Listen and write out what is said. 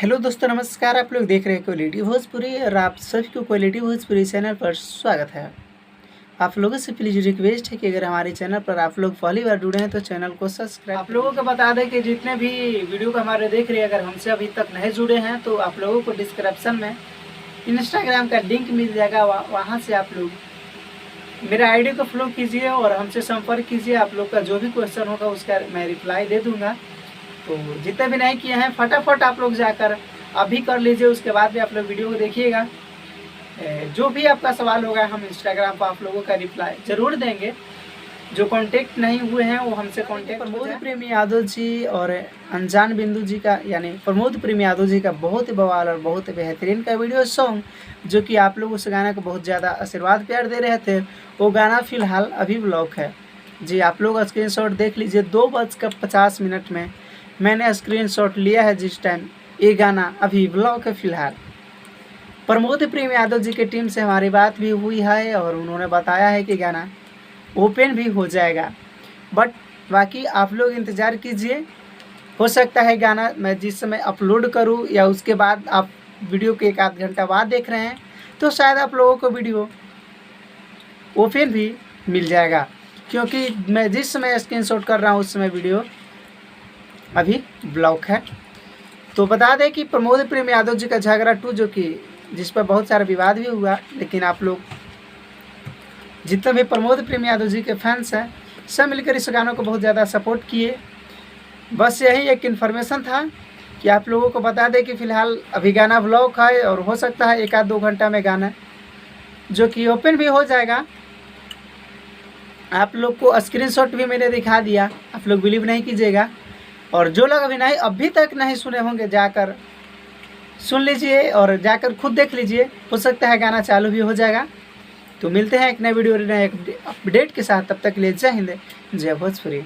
Hello दोस्तों, नमस्कार। आप लोग देख रहे हैं क्वालिटी भोजपुरी और आप सभी को क्वालिटी भोजपुरी चैनल पर स्वागत है। आप लोगों से प्लीज़ रिक्वेस्ट है कि अगर हमारे चैनल पर आप लोग पहली बार जुड़े हैं तो चैनल को सब्सक्राइब। आप लोगों को बता दें कि जितने भी वीडियो को हमारे देख रहे हैं, अगर हमसे अभी तक नहीं जुड़े हैं तो आप लोगों को डिस्क्रिप्शन में इंस्टाग्राम का लिंक मिल जाएगा। वहाँ से आप लोग मेरे आईडी को फॉलो कीजिए और हमसे संपर्क कीजिए। आप लोग का जो भी क्वेश्चन होगा उसका मैं रिप्लाई दे दूँगा। तो जितने भी नहीं किए हैं फटाफट आप लोग जाकर अभी कर लीजिए, उसके बाद भी आप लोग वीडियो को देखिएगा। जो भी आपका सवाल होगा हम इंस्टाग्राम पर आप लोगों का रिप्लाई ज़रूर देंगे। जो कांटेक्ट नहीं हुए हैं वो हमसे कांटेक्ट। प्रमोद प्रेमी यादव जी और अनजान बिंदु जी का, यानी प्रमोद प्रेमी यादव जी का बहुत ही बवाल और बहुत ही बेहतरीन का वीडियो सॉन्ग, जो कि आप लोग उस गाने को बहुत ज़्यादा आशीर्वाद प्यार दे रहे थे, वो गाना फ़िलहाल अभी ब्लॉक है जी। आप लोग स्क्रीनशॉट देख लीजिए। 2:50 में मैंने स्क्रीनशॉट लिया है जिस टाइम। ये गाना अभी ब्लॉक है फ़िलहाल। प्रमोद प्रेम यादव जी की टीम से हमारी बात भी हुई है और उन्होंने बताया है कि गाना ओपन भी हो जाएगा, बट बाकी आप लोग इंतज़ार कीजिए। हो सकता है गाना मैं जिस समय अपलोड करूं या उसके बाद आप वीडियो के 1 आध घंटा बाद देख रहे हैं तो शायद आप लोगों को वीडियो ओपन भी मिल जाएगा, क्योंकि मैं जिस समय स्क्रीनशॉट कर रहा हूं उस समय वीडियो अभी ब्लॉक है। तो बता दें कि प्रमोद प्रेम यादव जी का झगड़ा 2, जो कि जिस पर बहुत सारा विवाद भी हुआ, लेकिन आप लोग जितने भी प्रमोद प्रेम यादव जी के फैंस हैं सब मिलकर इस गानों को बहुत ज़्यादा सपोर्ट किए। बस यही एक इन्फॉर्मेशन था कि आप लोगों को बता दें कि फ़िलहाल अभी गाना ब्लॉक है और हो सकता है 1 आध 2 घंटा में गाना जो कि ओपन भी हो जाएगा। आप लोग को स्क्रीनशॉट भी मैंने दिखा दिया, आप लोग बिलीव नहीं कीजिएगा। और जो लोग अभी तक नहीं सुने होंगे जाकर सुन लीजिए और जाकर खुद देख लीजिए। हो सकता है गाना चालू भी हो जाएगा। तो मिलते हैं एक नए वीडियो नए अपडेट के साथ। तब तक के लिए जय हिंद, जय भोजपुरी।